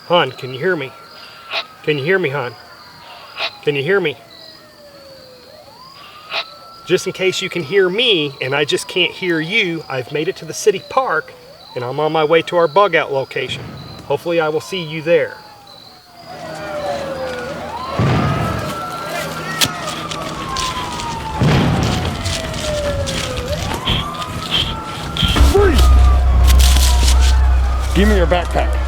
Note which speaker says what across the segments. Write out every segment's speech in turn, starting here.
Speaker 1: Hon, can you hear me? Can you hear me, hon? Can you hear me? Just in case you can hear me and I just can't hear you, I've made it to the city park and I'm on my way to our bug out location. Hopefully I will see you there.
Speaker 2: Freeze! Give me your backpack.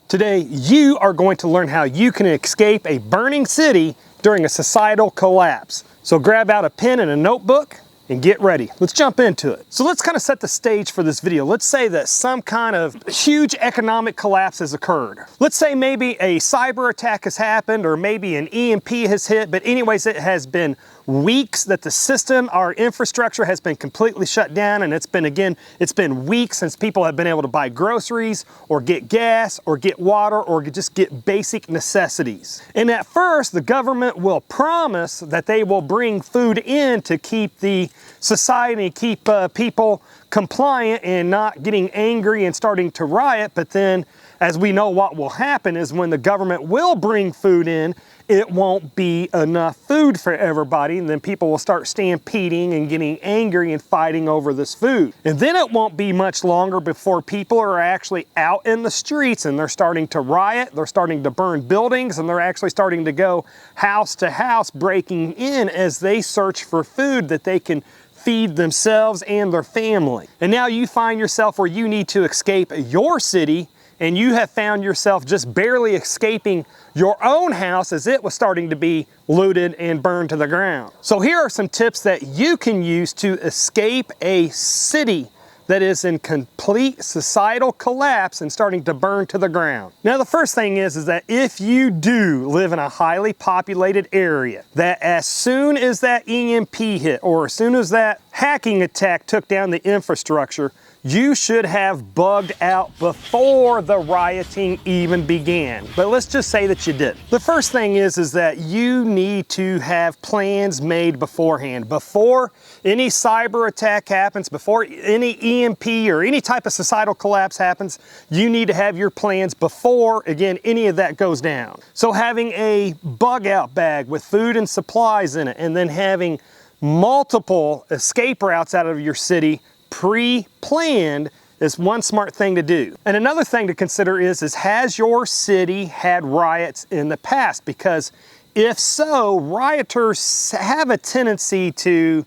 Speaker 1: Today, you are going to learn how you can escape a burning city during a societal collapse. So grab out a pen and a notebook and get ready. Let's jump into it. So let's kind of set the stage for this video. Let's say that some kind of huge economic collapse has occurred. Let's say maybe a cyber attack has happened or maybe an EMP has hit, but anyways, it has been weeks that the system, our infrastructure has been completely shut down, and it's been weeks since people have been able to buy groceries or get gas or get water or just get basic necessities. And at first, the government will promise that they will bring food in to keep the society, keep people compliant and not getting angry and starting to riot. But then, as we know, what will happen is when the government will bring food in, it won't be enough food for everybody, and then people will start stampeding and getting angry and fighting over this food. And then it won't be much longer before people are actually out in the streets and they're starting to riot, they're starting to burn buildings, and they're actually starting to go house to house breaking in as they search for food that they can feed themselves and their family. And now you find yourself where you need to escape your city, and you have found yourself just barely escaping your own house as it was starting to be looted and burned to the ground. So here are some tips that you can use to escape a city that is in complete societal collapse and starting to burn to the ground. Now the first thing is that if you do live in a highly populated area, that as soon as that EMP hit or as soon as that hacking attack took down the infrastructure, you should have bugged out before the rioting even began. But let's just say that you didn't. The first thing is that you need to have plans made beforehand. Before any cyber attack happens, before any EMP or any type of societal collapse happens, you need to have your plans before, again, any of that goes down. So having a bug out bag with food and supplies in it, and then having multiple escape routes out of your city pre-planned is one smart thing to do. And another thing to consider is has your city had riots in the past? Because if so, rioters have a tendency to,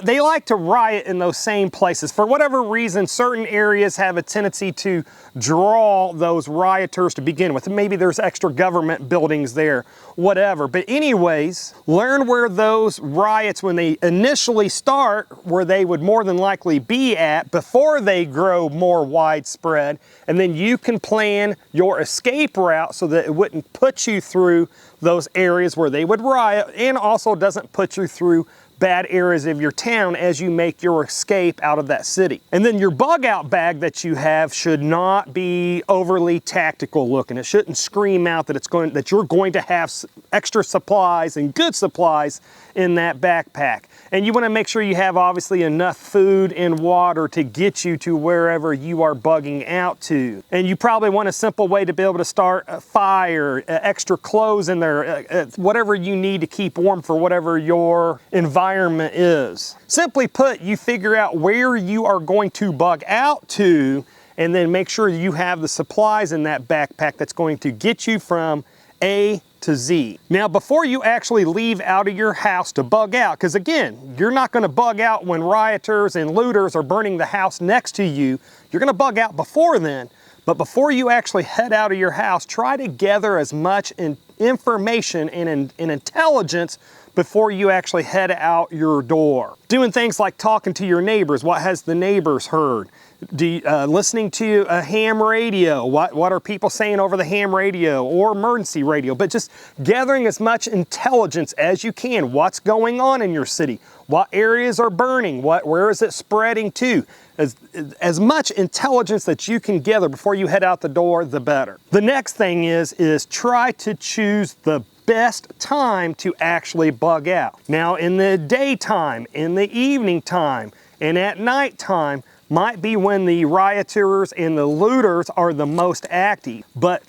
Speaker 1: they like to riot in those same places. For whatever reason, certain areas have a tendency to draw those rioters to begin with. Maybe there's extra government buildings there, whatever. But anyways, learn where those riots, when they initially start, where they would more than likely be at before they grow more widespread. And then you can plan your escape route so that it wouldn't put you through those areas where they would riot, and also doesn't put you through bad areas of your town as you make your escape out of that city. And then your bug out bag that you have should not be overly tactical looking. It shouldn't scream out that you're going to have extra supplies and good supplies in that backpack. And you want to make sure you have obviously enough food and water to get you to wherever you are bugging out to. And you probably want a simple way to be able to start a fire, extra clothes in there, whatever you need to keep warm for whatever your environment is. Simply put, you figure out where you are going to bug out to, and then make sure you have the supplies in that backpack that's going to get you from A to Z. Now, before you actually leave out of your house to bug out, because again, you're not going to bug out when rioters and looters are burning the house next to you. You're going to bug out before then. But before you actually head out of your house, try to gather as much information and intelligence before you actually head out your door. Doing things like talking to your neighbors. What has the neighbors heard? Listening to a ham radio. What are people saying over the ham radio or emergency radio? But just gathering as much intelligence as you can. What's going on in your city? What areas are burning? Where is it spreading to? As much intelligence that you can gather before you head out the door, the better. The next thing is try to choose the best time to actually bug out. Now, in the daytime, in the evening time, and at nighttime might be when the rioters and the looters are the most active. But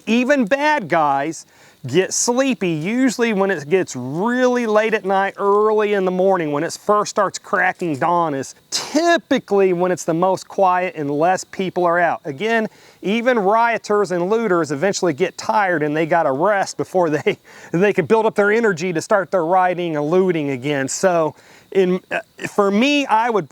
Speaker 1: even bad guys get sleepy usually when it gets really late at night, early in the morning, when it first starts cracking dawn is typically when it's the most quiet and less people are out. Again, even rioters and looters eventually get tired and they gotta rest before they can build up their energy to start their rioting and looting again. So for me, I would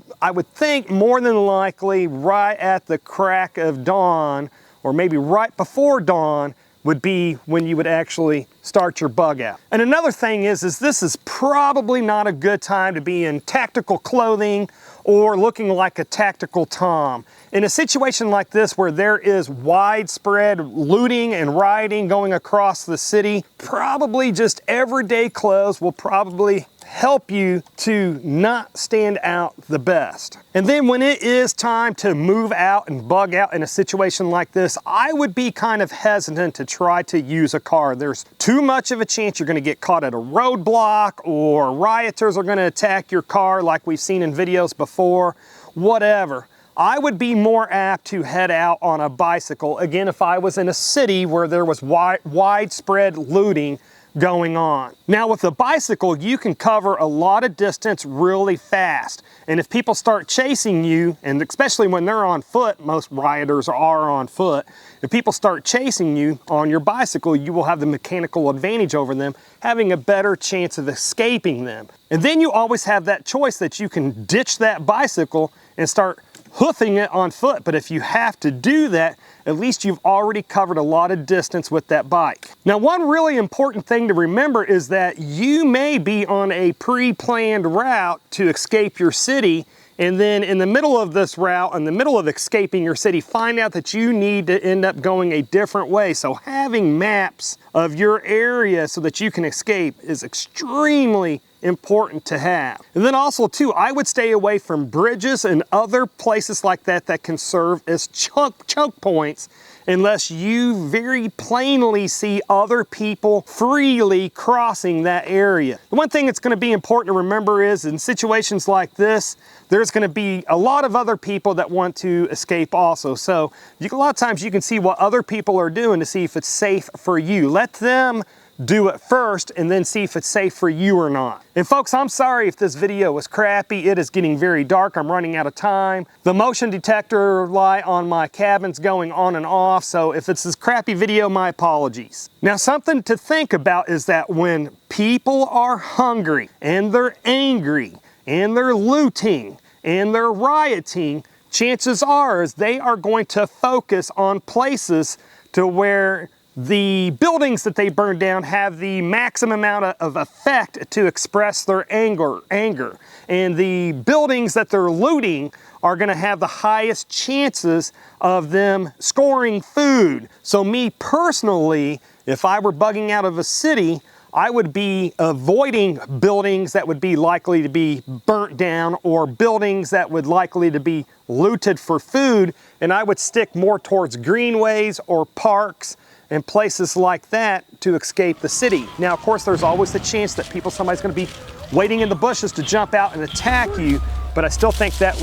Speaker 1: think more than likely right at the crack of dawn, or maybe right before dawn, would be when you would actually start your bug out. And another thing is this is probably not a good time to be in tactical clothing or looking like a tactical Tom. In a situation like this where there is widespread looting and rioting going across the city, probably just everyday clothes will probably help you to not stand out the best. And then when it is time to move out and bug out in a situation like this, I would be kind of hesitant to try to use a car. There's too much of a chance you're gonna get caught at a roadblock, or rioters are gonna attack your car like we've seen in videos before, whatever. I would be more apt to head out on a bicycle, again, if I was in a city where there was widespread looting going on. Now with a bicycle, you can cover a lot of distance really fast. And if people start chasing you, and especially when they're on foot, most rioters are on foot, if people start chasing you on your bicycle, you will have the mechanical advantage over them, having a better chance of escaping them. And then you always have that choice that you can ditch that bicycle and start hoofing it on foot. But if you have to do that, at least you've already covered a lot of distance with that bike. Now, one really important thing to remember is that you may be on a pre-planned route to escape your city, and then in the middle of this route, in the middle of escaping your city, find out that you need to end up going a different way. So having maps of your area so that you can escape is extremely important to have. And then also too, I would stay away from bridges and other places like that that can serve as choke points unless you very plainly see other people freely crossing that area. The one thing that's going to be important to remember is in situations like this, there's going to be a lot of other people that want to escape also. So a lot of times you can see what other people are doing to see if it's safe for you. Let them do it first and then see if it's safe for you or not. And folks, I'm sorry if this video was crappy. It is getting very dark. I'm running out of time. The motion detector light on my cabin's going on and off, so if it's this crappy video, my apologies. Now, something to think about is that when people are hungry and they're angry and they're looting and they're rioting, chances are is they are going to focus on places to where the buildings that they burn down have the maximum amount of effect to express their anger. And the buildings that they're looting are gonna have the highest chances of them scoring food. So me personally, if I were bugging out of a city, I would be avoiding buildings that would be likely to be burnt down or buildings that would likely to be looted for food, and I would stick more towards greenways or parks and places like that to escape the city. Now, of course, there's always the chance that somebody's gonna be waiting in the bushes to jump out and attack you, but I still think that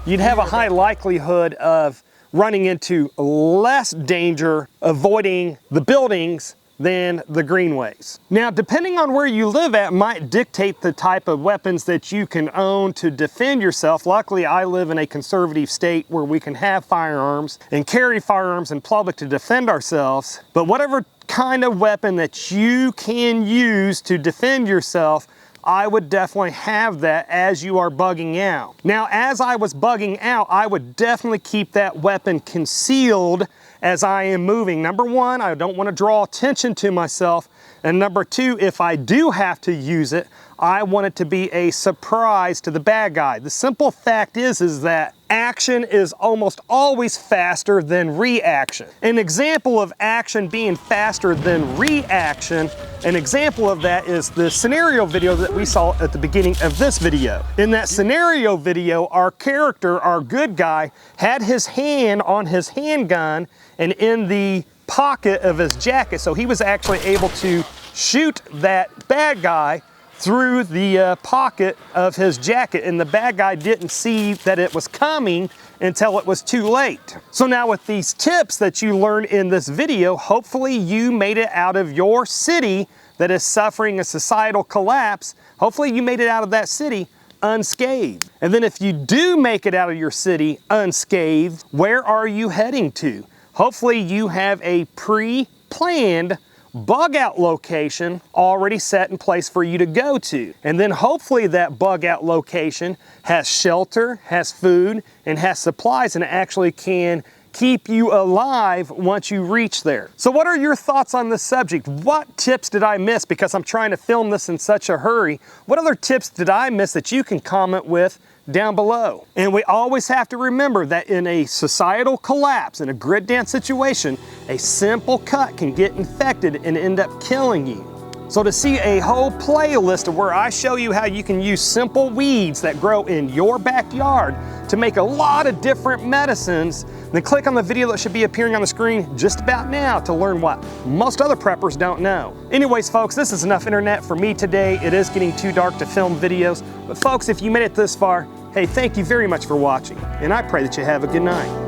Speaker 1: you'd have a high likelihood of running into less danger avoiding the buildings than the greenways. Now, depending on where you live at might dictate the type of weapons that you can own to defend yourself. Luckily, I live in a conservative state where we can have firearms and carry firearms in public to defend ourselves. But whatever kind of weapon that you can use to defend yourself, I would definitely have that as you are bugging out. Now, as I was bugging out, I would definitely keep that weapon concealed as I am moving. Number one, I don't want to draw attention to myself. And number two, if I do have to use it, I want it to be a surprise to the bad guy. The simple fact is that action is almost always faster than reaction. An example of action being faster than reaction, an example of that is the scenario video that we saw at the beginning of this video. In that scenario video, our character, our good guy, had his hand on his handgun and in the pocket of his jacket, so he was actually able to shoot that bad guy through the pocket of his jacket, and the bad guy didn't see that it was coming until it was too late. So now with these tips that you learned in this video, hopefully you made it out of your city that is suffering a societal collapse. Hopefully you made it out of that city unscathed. And then if you do make it out of your city unscathed, where are you heading to? Hopefully you have a pre-planned bug out location already set in place for you to go to. And then hopefully that bug out location has shelter, has food, and has supplies, and actually can keep you alive once you reach there. So what are your thoughts on this subject? What tips did I miss because I'm trying to film this in such a hurry? What other tips did I miss that you can comment with down below? And we always have to remember that in a societal collapse, in a grid dance situation, a simple cut can get infected and end up killing you. So to see a whole playlist of where I show you how you can use simple weeds that grow in your backyard to make a lot of different medicines, then click on the video that should be appearing on the screen just about now to learn what most other preppers don't know. Anyways, folks, this is enough internet for me today. It is getting too dark to film videos, but folks, if you made it this far, hey, thank you very much for watching, and I pray that you have a good night.